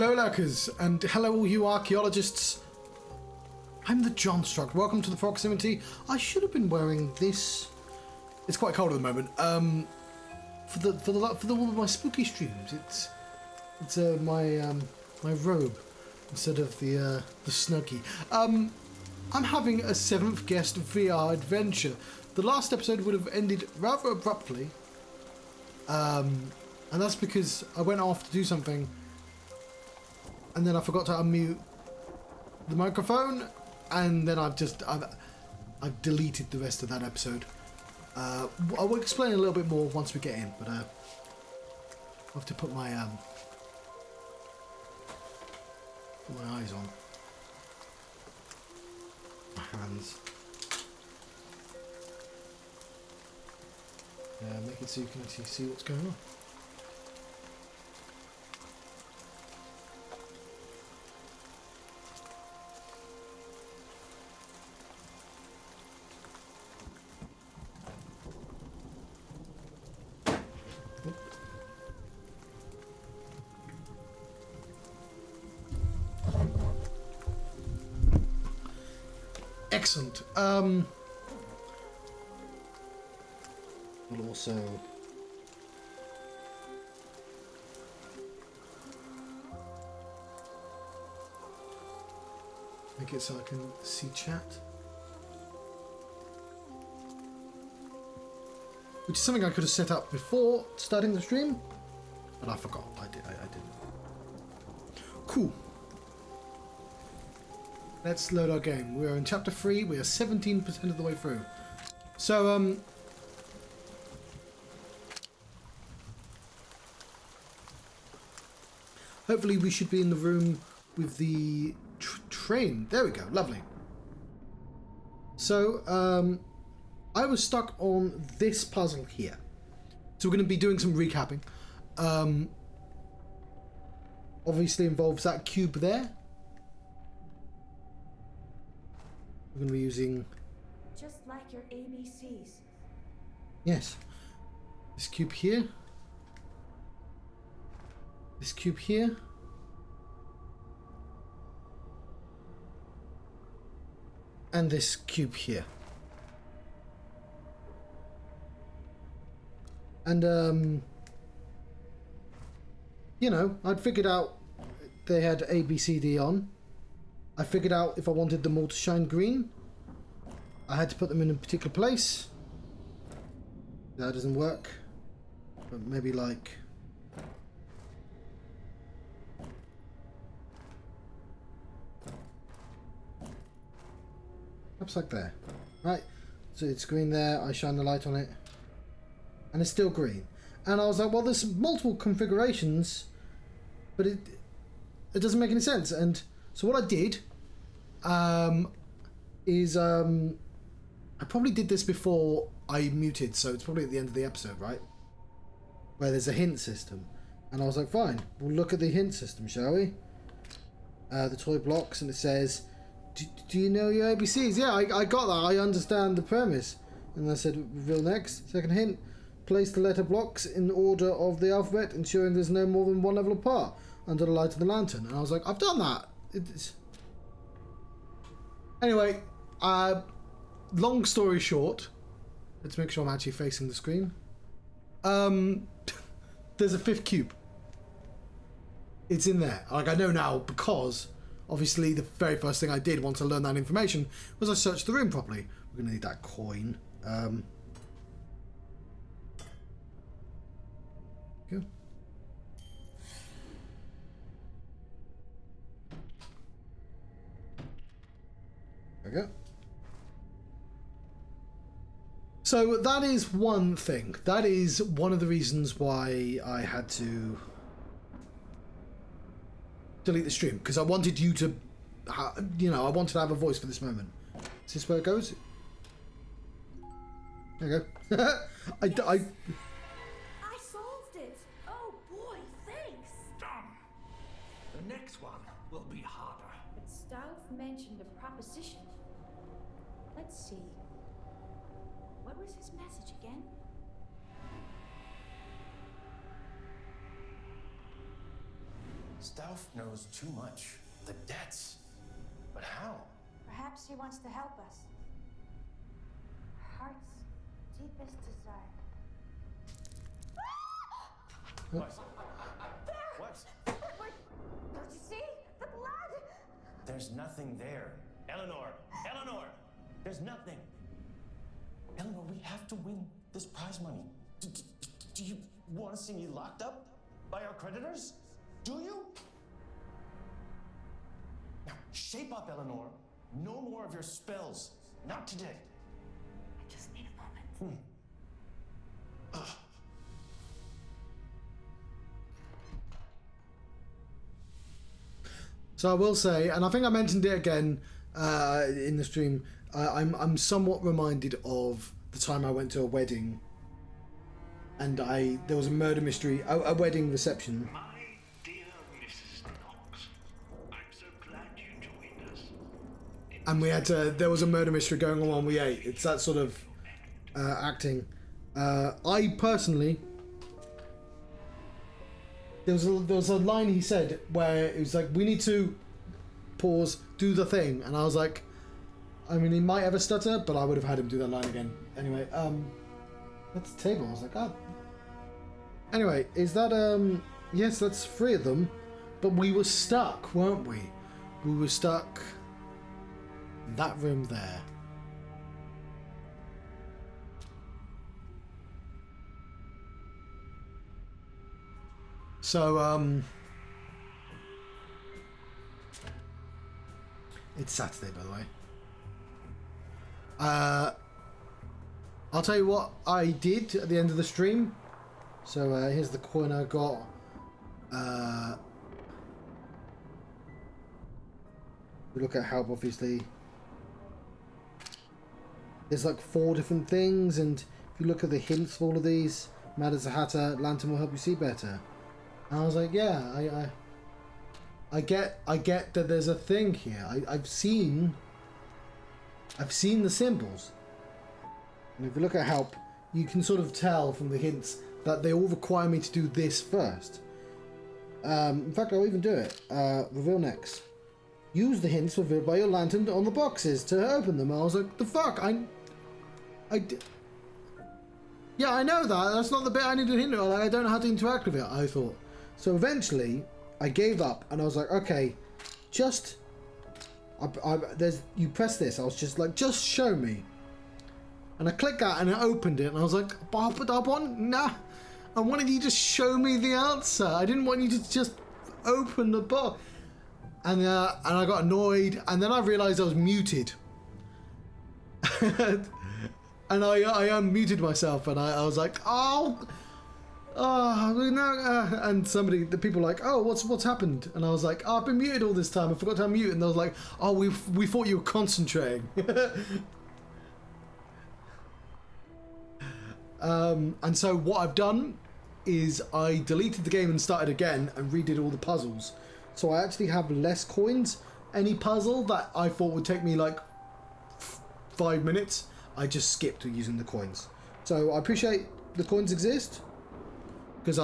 Hello lurkers, and hello all you archaeologists. I'm the Johnstruct. Welcome to the proximity. I should have been wearing this. It's quite cold at the moment. For all of my spooky streams, it's my robe instead of the snuggie. I'm having a 7th guest VR adventure. The last episode would have ended rather abruptly, and that's because I went off to do something, and then I forgot to unmute the microphone, and then I've deleted the rest of that episode. I will explain a little bit more once we get in, but I have to put my eyes on my hands. Make it so you can actually see what's going on. Excellent. We'll also make it so I can see chat, which is something I could have set up before starting the stream, but I forgot. I didn't. Cool. Let's load our game. We are in chapter 3. We are 17% of the way through. So, hopefully we should be in the room with the train. There we go. Lovely. So, I was stuck on this puzzle here. So we're going to be doing some recapping. Obviously involves that cube there. We're going to be using... Just like your ABCs. Yes. This cube here. This cube here. And this cube here. And, you know, I'd figured out they had A, B, C, D on. I figured out if I wanted them all to shine green, I had to put them in a particular place. That doesn't work. But maybe like... perhaps like there. Right. So it's green there, I shine the light on it. And it's still green. And I was like, well, there's multiple configurations, but it doesn't make any sense. And so what I did is I probably did this before I muted, so it's probably at the end of the episode, right? Where there's a hint system. And I was like, fine, we'll look at the hint system, shall we? The toy blocks, and it says, do you know your ABCs? Yeah, I got that, I understand the premise. And I said, reveal next. Second hint, place the letter blocks in order of the alphabet, ensuring there's no more than one level apart under the light of the lantern. And I was like, I've done that. Anyway, long story short, let's make sure I'm actually facing the screen. There's a 5th cube. It's in there. Like, I know now because obviously the very first thing I did once I learned that information was I searched the room properly. We're gonna need that coin. Go. There we go. So that is one thing. That is one of the reasons why I had to delete the stream, because I wanted you to, you know, I wanted to have a voice for this moment. Is this where it goes? There you go. I solved it. Oh boy, thanks. Done. The next one will be harder. But Stauff mentioned a proposition. Let's see. What was his message again? Stauf knows too much. The debts. But how? Perhaps he wants to help us. Our heart's deepest desire. What? What? Don't you see? The blood! There's nothing there. Eleanor! Eleanor! There's nothing. Eleanor, we have to win this prize money. Do you want to see me locked up by our creditors? Do you? Now, shape up, Eleanor. No more of your spells. Not today. I just need a moment. So I will say, and I think I mentioned it again in the stream, I'm somewhat reminded of the time I went to a wedding, and there was a murder mystery, a wedding reception. My dear Mrs. Knox, I'm so glad you joined us. And we had there was a murder mystery going on while we ate. It's that sort of acting. I personally, there was a line he said where it was like, we need to pause, do the thing, and I was like, I mean, he might have a stutter, but I would have had him do that line again. Anyway, that's the table. I was like, oh. Anyway, is that yes, that's 3 of them, but we were stuck, weren't we? We were stuck in that room there. So, it's Saturday, by the way. I'll tell you what I did at the end of the stream. So, here's the coin I got. We look at help, obviously. There's like 4 different things, and if you look at the hints for all of these, Mad as a Hatter, Lantern will help you see better. And I was like, yeah, I get that there's a thing here. I've seen the symbols. And if you look at help, you can sort of tell from the hints that they all require me to do this first. In fact, I'll even do it. Reveal next. Use the hints revealed by your lantern on the boxes to open them. I was like, the fuck? Yeah, I know that. That's not the bit I need to hint at. Like, I don't know how to interact with it, I thought. So eventually, I gave up and I was like, okay, just... you press this. I was just like, just show me. And I clicked that and it opened it and I was like, but I wanted you to show me the answer. I didn't want you to just open the box. And I got annoyed, and then I realised I was muted. And I unmuted myself, and I was like, no. And the people were like, oh, what's happened? And I was like, oh, I've been muted all this time. I forgot to unmute. And they was like, oh, we thought you were concentrating. And so what I've done is I deleted the game and started again and redid all the puzzles. So I actually have less coins. Any puzzle that I thought would take me like 5 minutes, I just skipped using the coins. So I appreciate the coins exist, because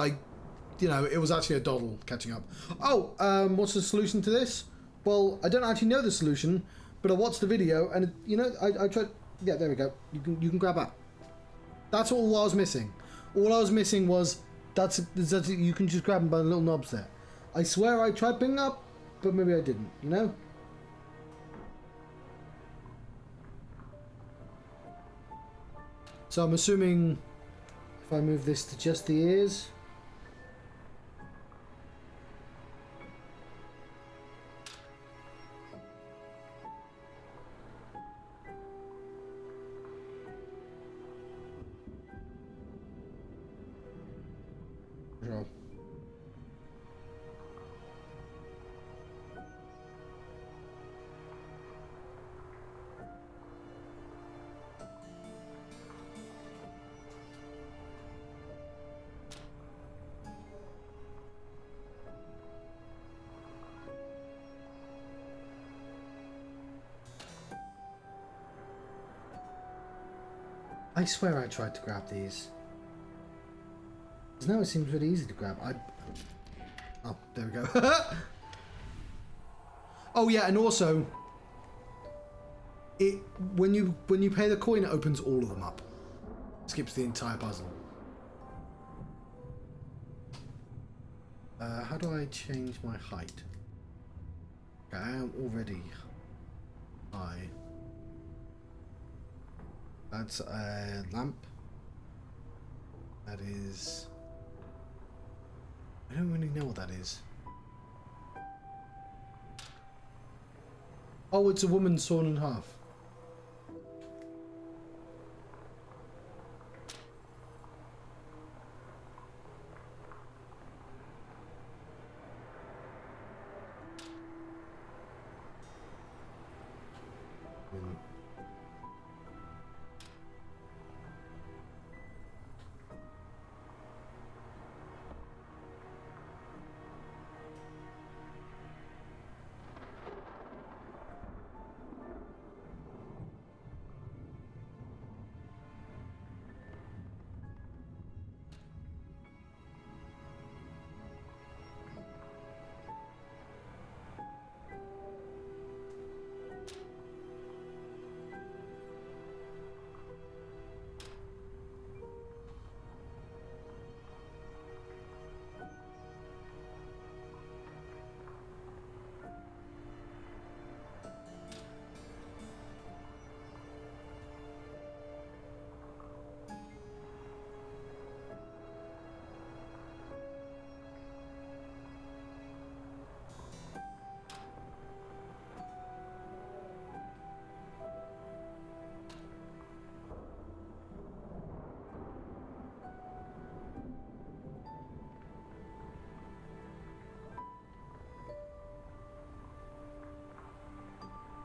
it was actually a doddle catching up. Oh, what's the solution to this? Well, I don't actually know the solution, but I watched the video and I tried. Yeah, there we go. You can grab that. That's all I was missing. All I was missing was that's you can just grab them by the little knobs there. I swear I tried picking up, but maybe I didn't, So I'm assuming if I move this to just the ears. Sure. I swear I tried to grab these. Because now it seems really easy to grab. Oh, there we go. Oh yeah, and also, when you pay the coin, it opens all of them up. Skips the entire puzzle. How do I change my height? Okay, I am already high. That's a lamp. That is... I don't really know what that is. Oh, it's a woman sawn in half.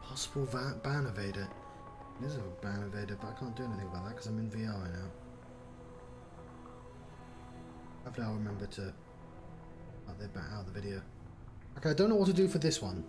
Possible ban evader. It is a ban evader, but I can't do anything about that because I'm in VR now. Hopefully I'll remember to out the video. Okay, I don't know what to do for this one.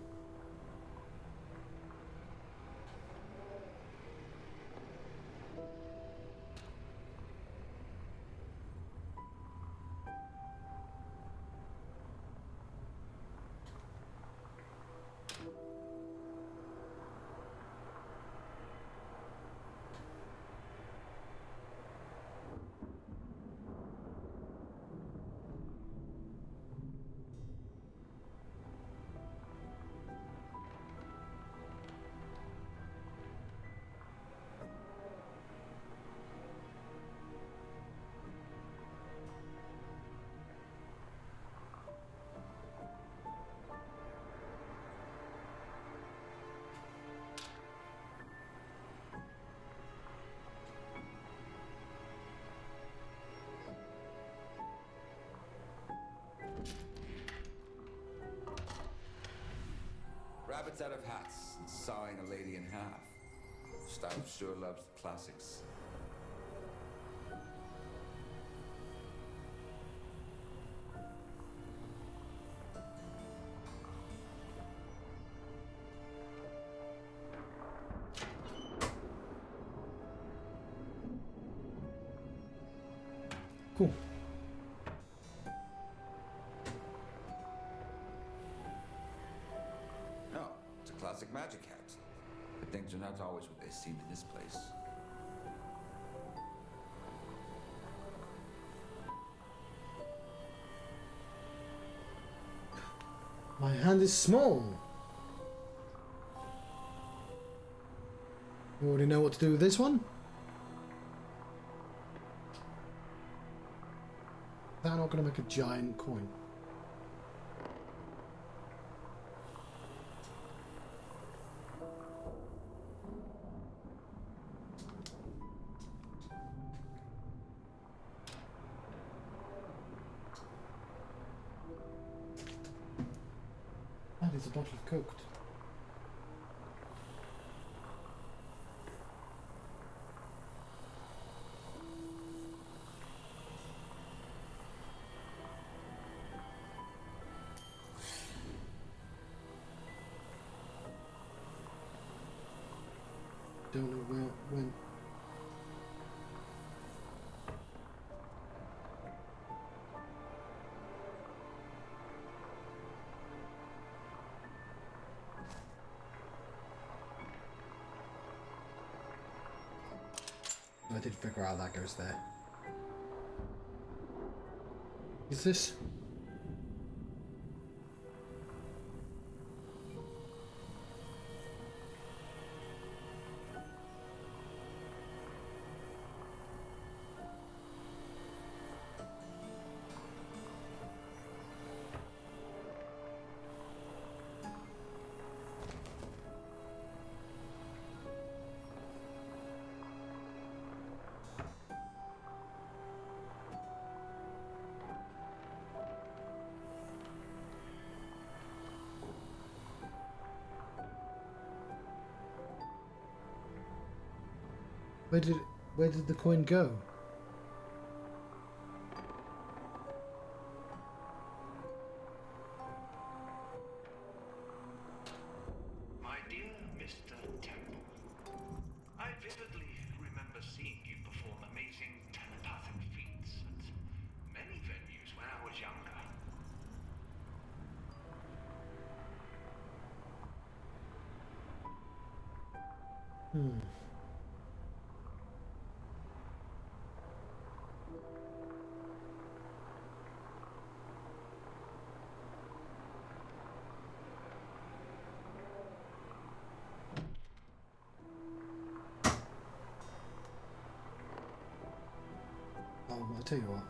Rabbits out of hats and sawing a lady in half. Stipe sure loves the classics. Cool. Classic magic hat. But things are not always what they seem in this place. My hand is small. You already know what to do with this one? They're not going to make a giant coin. That is a bottle of cooked. Don't know where it went. did figure out that goes there. Is this? Where did the coin go? My dear Mr. Temple, I vividly remember seeing you perform amazing telepathic feats at many venues when I was younger. Oh, I'll tell you what.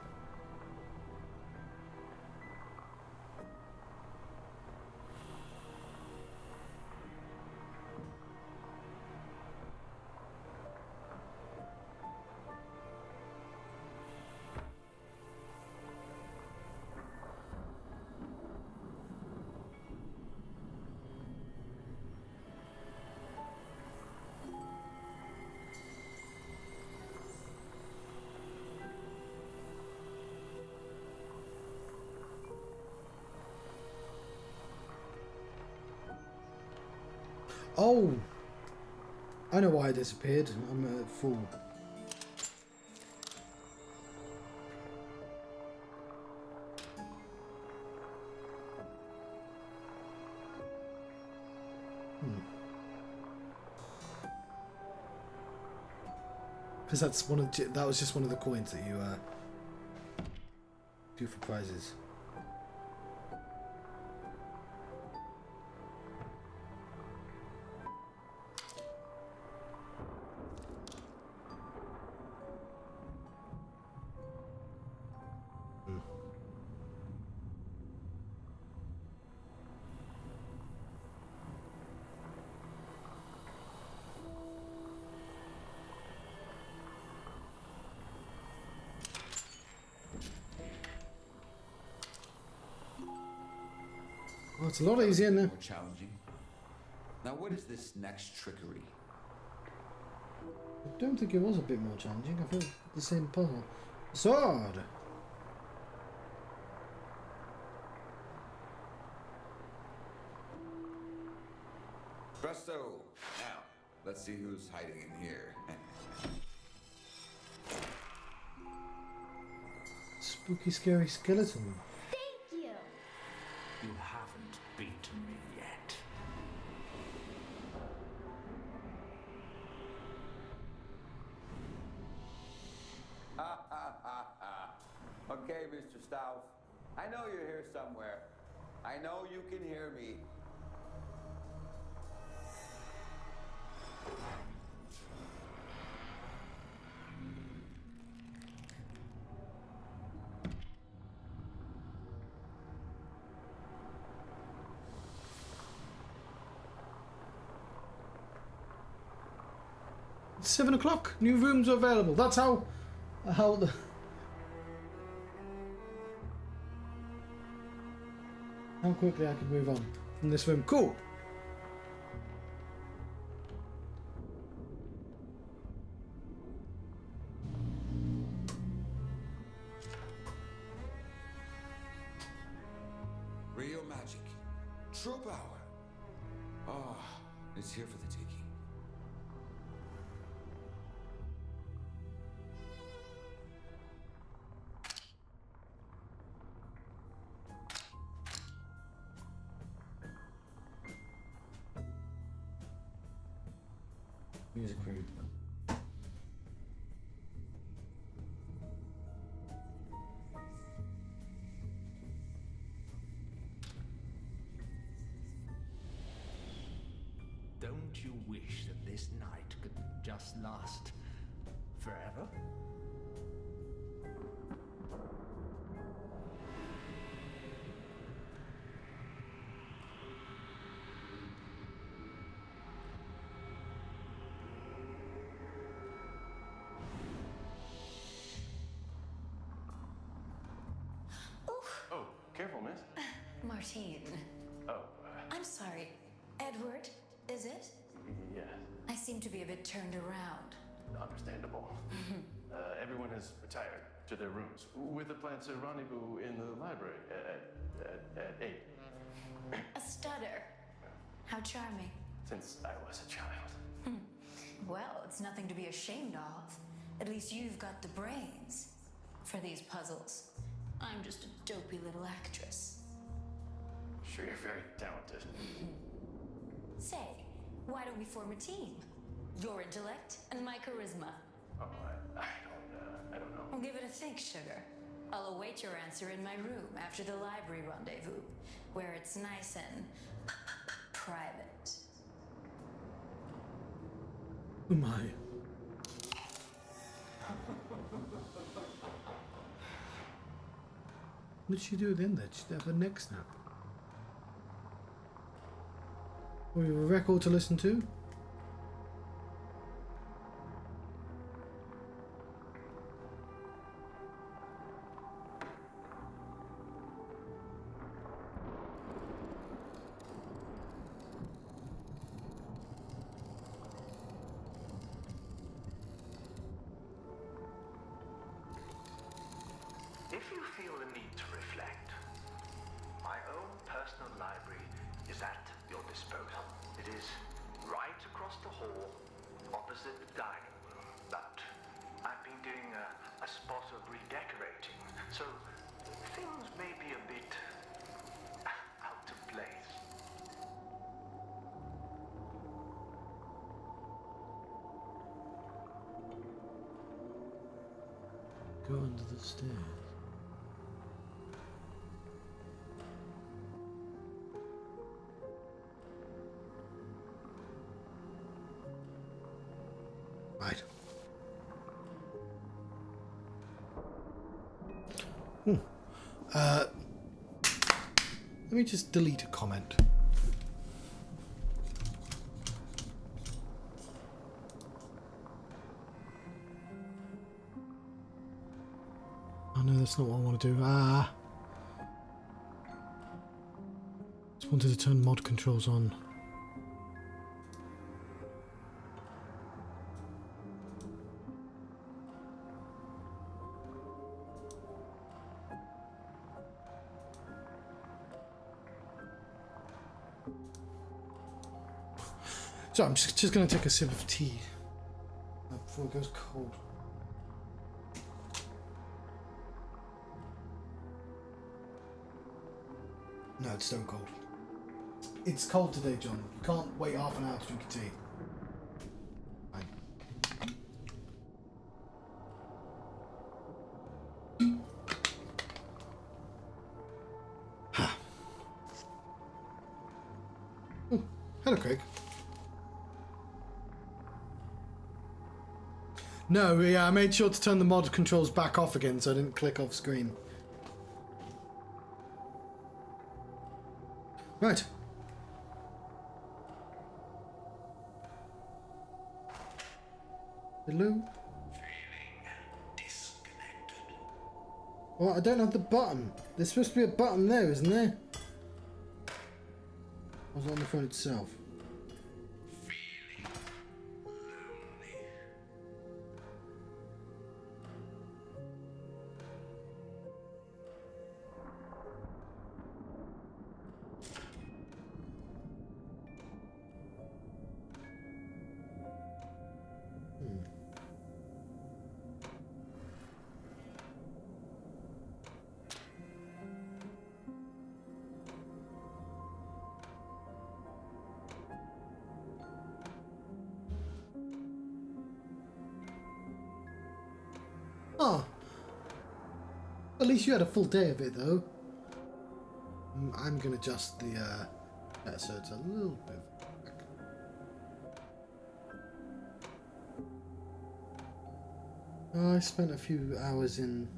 Oh! I know why I disappeared. I'm a fool. Because that's that was just one of the coins that you do for prizes. Oh, it's a lot easier now. More challenging. Now, what is this next trickery? I don't think it was a bit more challenging. I felt the same puzzle. Sword! Presto! Now, let's see who's hiding in here. Spooky, scary skeleton. Thank you. You haven't beaten me yet. Ha ha ha ha. Okay, Mr. Stauff. I know you're here somewhere. I know you can hear me. It's 7 o'clock. New rooms are available. That's how the how quickly I could move on from this room. Cool. Real magic. True power. Ah, it's here for the taking. Music room. Don't you wish that this night could just last forever? Oh, careful, miss. Martine. Oh, I'm sorry. Edward, is it? yes. I seem to be a bit turned around. Understandable. Everyone has retired to their rooms with the plan to rendezvous in the library at 8. A stutter. How charming. Since I was a child. Well, it's nothing to be ashamed of. At least you've got the brains for these puzzles. I'm just a dopey little actress. Sure, you're very talented. Say, why don't we form a team? Your intellect and my charisma. Oh, I don't know. Well, give it a think, sugar. I'll await your answer in my room after the library rendezvous, where it's nice and private. Oh my. What did she do then? Did she have a neck snap? We have a record to listen to? If you feel the need to reflect, my own personal library is at your disposal. It is right across the hall, opposite the dining room. But I've been doing a spot of redecorating, so things may be a bit out of place. Go under the stairs. Right. Let me just delete a comment. Oh no, that's not what I want to do. Just wanted to turn mod controls on. So I'm just going to take a sip of tea before it goes cold. No, it's stone cold. It's cold today, John. You can't wait half an hour to drink a tea. Fine. Oh, hello, Craig. No, yeah, I made sure to turn the mod controls back off again so I didn't click off screen. Right. Hello? Feeling disconnected. Well, I don't have the button. There's supposed to be a button there, isn't there? I was on the phone itself. Feeling lonely. Oh. At least you had a full day of it, though. I'm going to adjust the so it's a little bit back. Oh, I spent a few hours in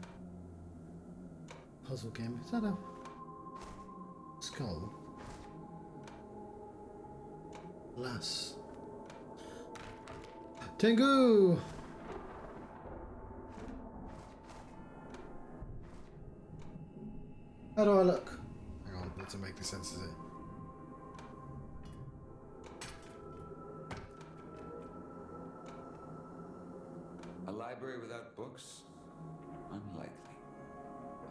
puzzle game. Is that a skull? Lass. Tengu! How do I look? Hang on, that doesn't make any sense, does it? A library without books? Unlikely.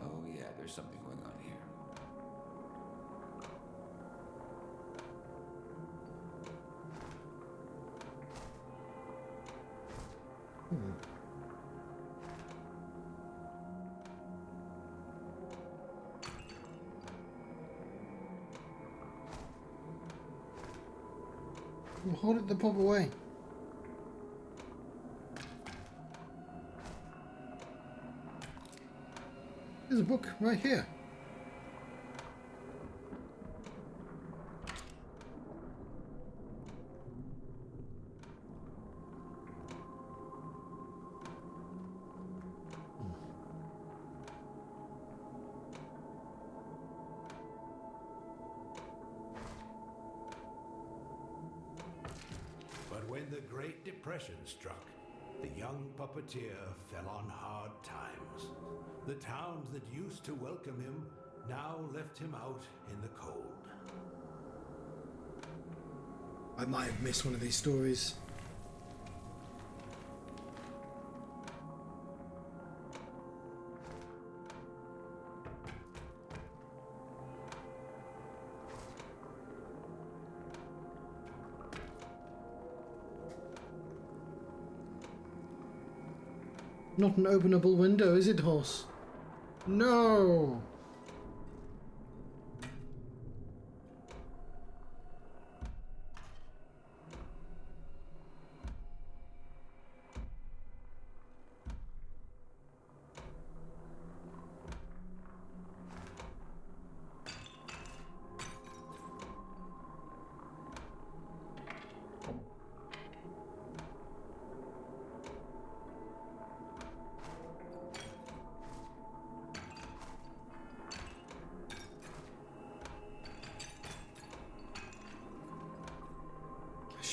Oh yeah, there's something going on here. Well, hold it the proper way. There's a book right here. But when the Great Depression struck, the young puppeteer fell on hard times. The towns that used to welcome him now left him out in the cold. I might have missed one of these stories. Not an openable window, is it, horse? No!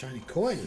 Shiny coin.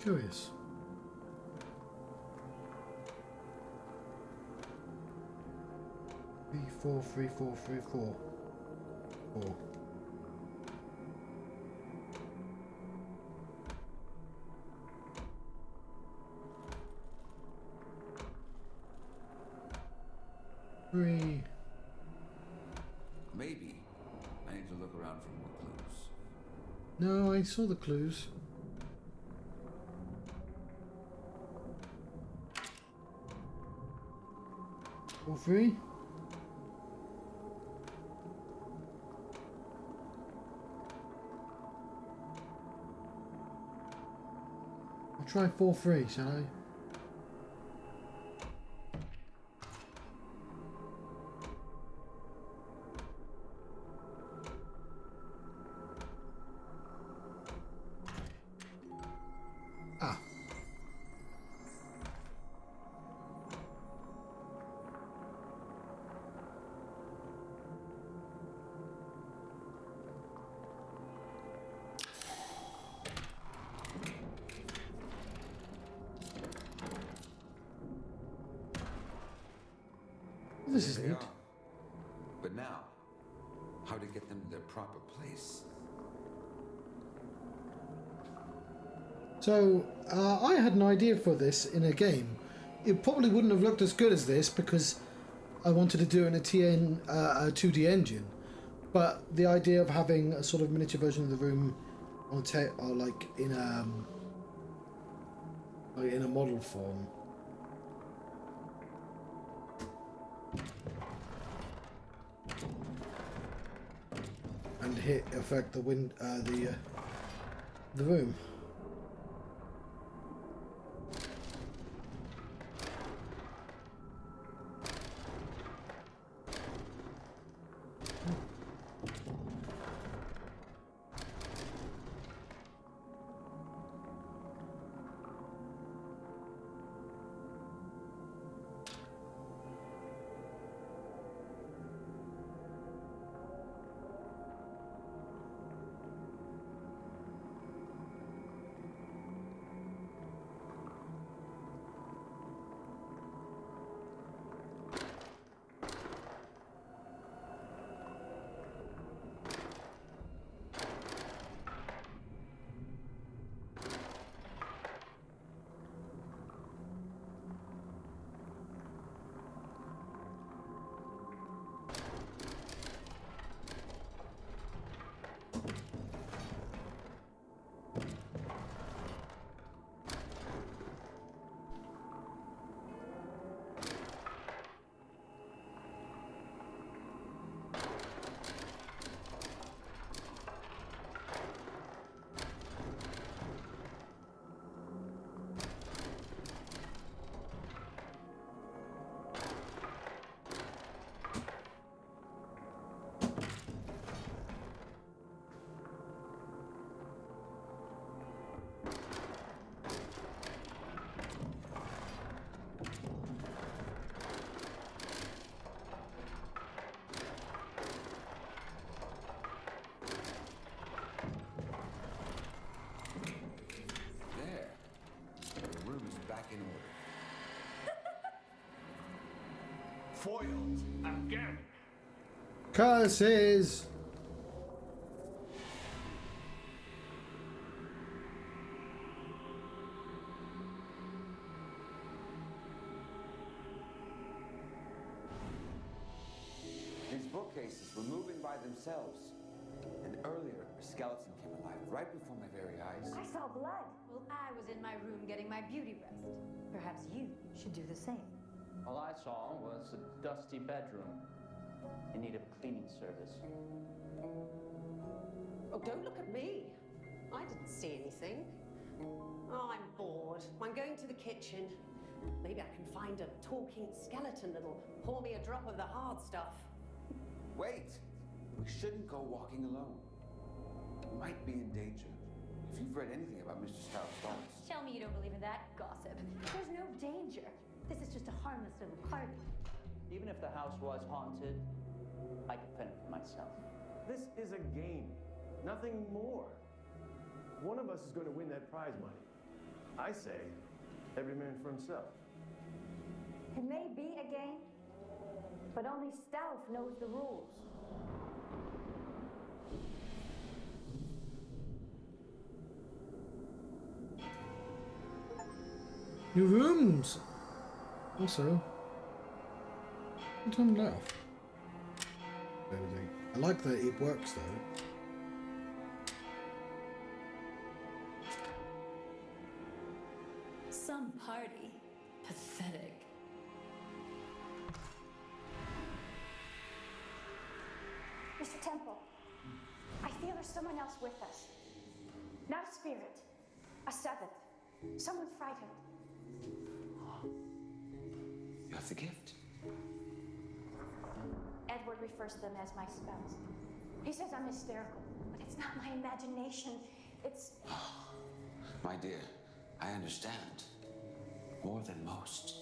Curious. Three, four, three, four, three, four. Four. Three. Maybe I need to look around for more clues. No, I saw the clues. 4-3. I'll try 4-3, shall I? This is There they neat. are. But now, how to get them to their proper place? So, I had an idea for this in a game. It probably wouldn't have looked as good as this because I wanted to do it in a 2D engine. But the idea of having a sort of miniature version of the room on or like in a model form. And affect the room. Back in order. Foiled again. Curses! These bookcases were moving by themselves. And earlier, a skeleton came alive right before my very eyes. I saw blood. Well, I was in my room getting my beauty rest. Perhaps you should do the same. All I saw was a dusty bedroom in need of cleaning service. Oh, don't look at me. I didn't see anything. Oh, I'm bored. I'm going to the kitchen. Maybe I can find a talking skeleton that'll pour me a drop of the hard stuff. Wait! We shouldn't go walking alone. We might be in danger. If you've read anything about Mr. Stoute's dogs. Tell me you don't believe in that gossip. There's no danger. This is just a harmless little party. Even if the house was haunted, I could fend for myself. This is a game, nothing more. One of us is going to win that prize money. I say, every man for himself. It may be a game, but only Stealth knows the rules. New rooms! Also, turn left. Everything. I like that it works though. Some party. Pathetic. Mr. Temple, I feel there's someone else with us. Not a spirit, a seventh, someone frightened. You have the gift. Edward refers to them as my spells. He says I'm hysterical, but it's not my imagination. It's... My dear, I understand. More than most.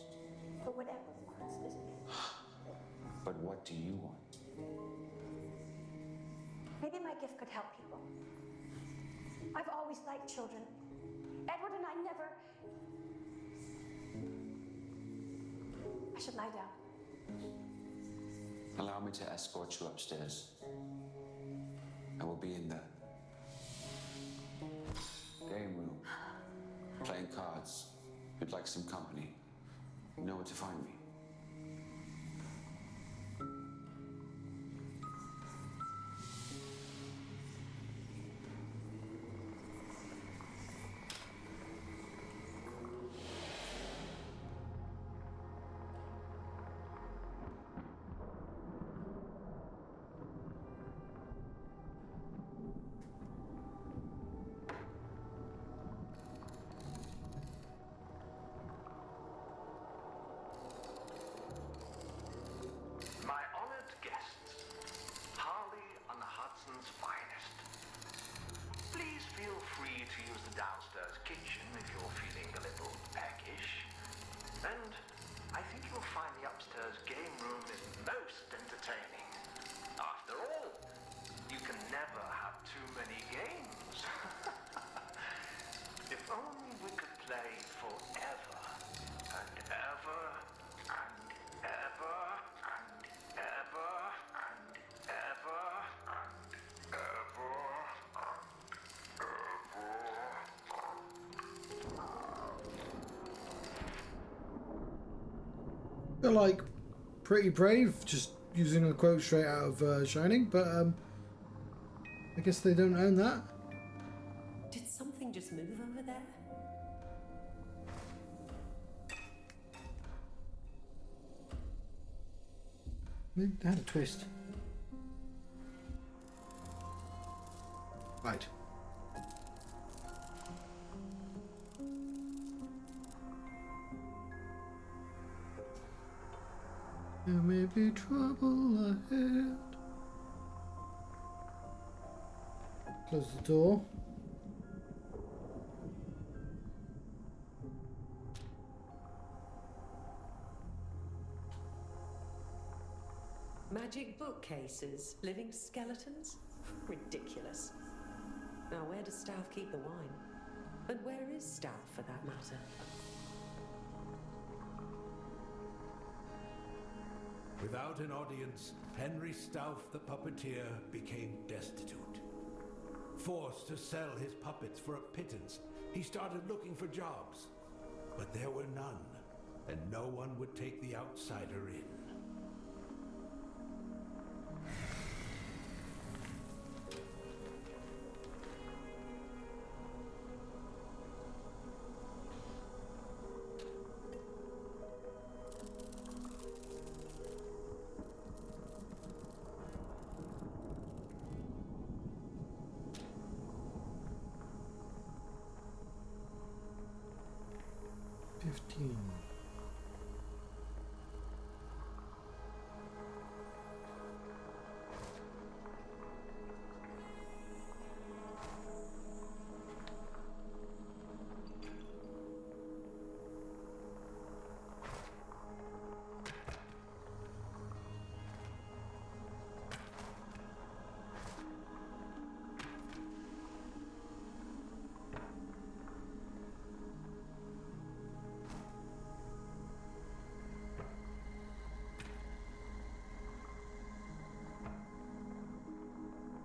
But whatever it wants, isn't it? But what do you want? Maybe my gift could help people. I've always liked children. Edward and I never... I should lie down. Allow me to escort you upstairs. I will be in the game room, playing cards. If you'd like some company, you know where to find me. My honored guests, Harley on the Hudson's finest. Please feel free to use the downstairs kitchen if you're feeling a little peckish. And I think you'll find the upstairs game room is most entertaining. After all, you can never have too many games. If only we could play forever and ever and ever and ever and ever and ever and ever. They're like pretty brave, just using a quote straight out of Shining, but I guess they don't own that. Did something just move over there? They had a twist. Right. There may be trouble ahead. Close the door. Magic bookcases, living skeletons? Ridiculous. Now, where does Staff keep the wine? And where is Staff, for that matter? Without an audience, Henry Stauff the puppeteer became destitute. Forced to sell his puppets for a pittance, he started looking for jobs. But there were none, and no one would take the outsider in.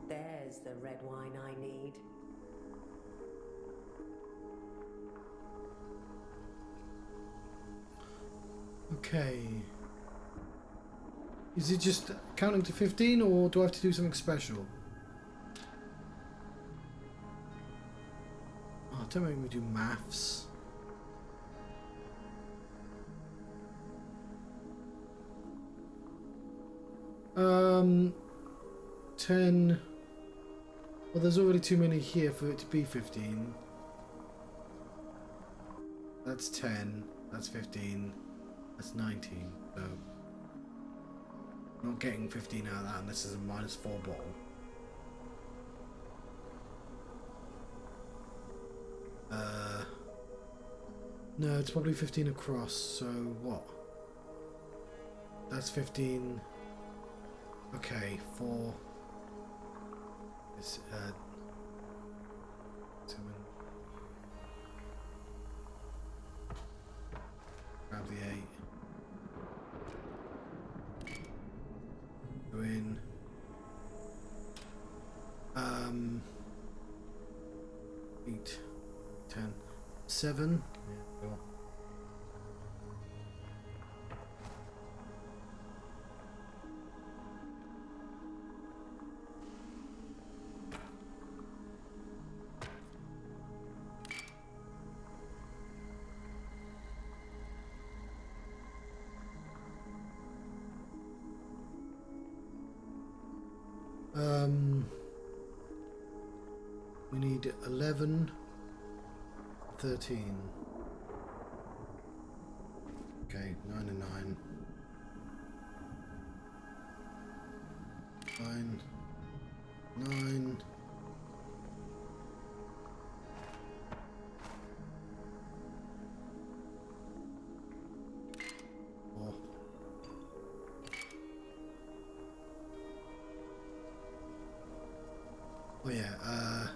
There's the red wine I need. Okay. Is it just counting to 15, or do I have to do something special? Oh, don't make me do maths. Um, 10. Well, there's already too many here for it to be 15. That's 10. That's 15. That's 19. So, I'm not getting 15 out of that, and this is a -4 bottle. No, it's probably 15 across, so what? That's 15. Okay, 4. It's, 7. Grab the 8. 8, 10, 7. Yeah, cool. We need 11, 13. Okay, 9 and 9. 9. 9. Oh. Oh yeah, oh.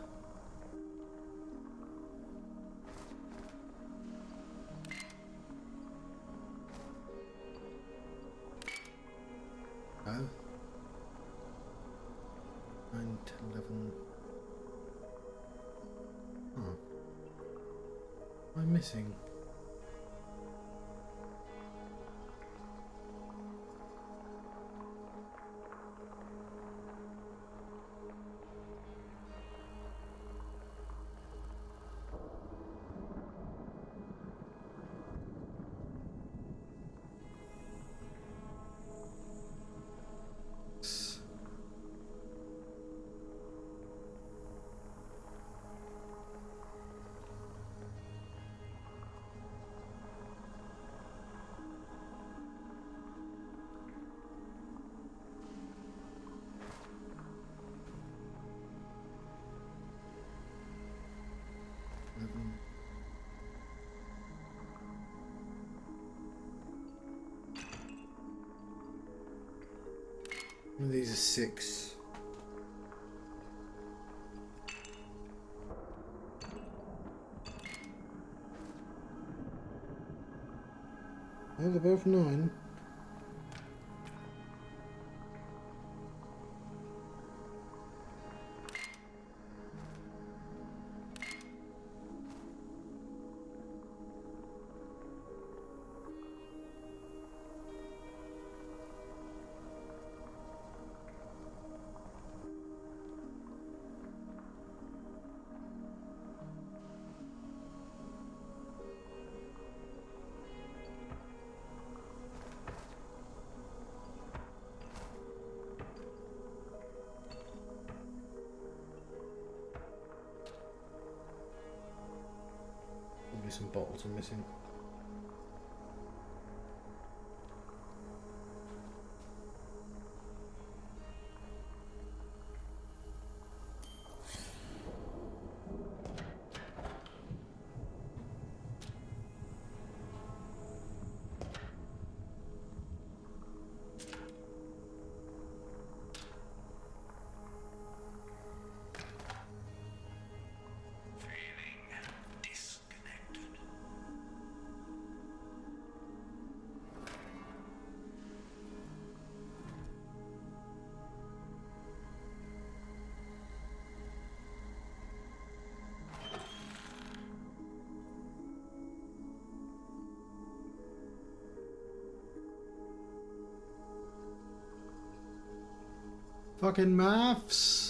9, 10, 11. Huh. What am I missing? These are 6. Oh, they're both 9. Probably some bottles are missing. Fucking maths.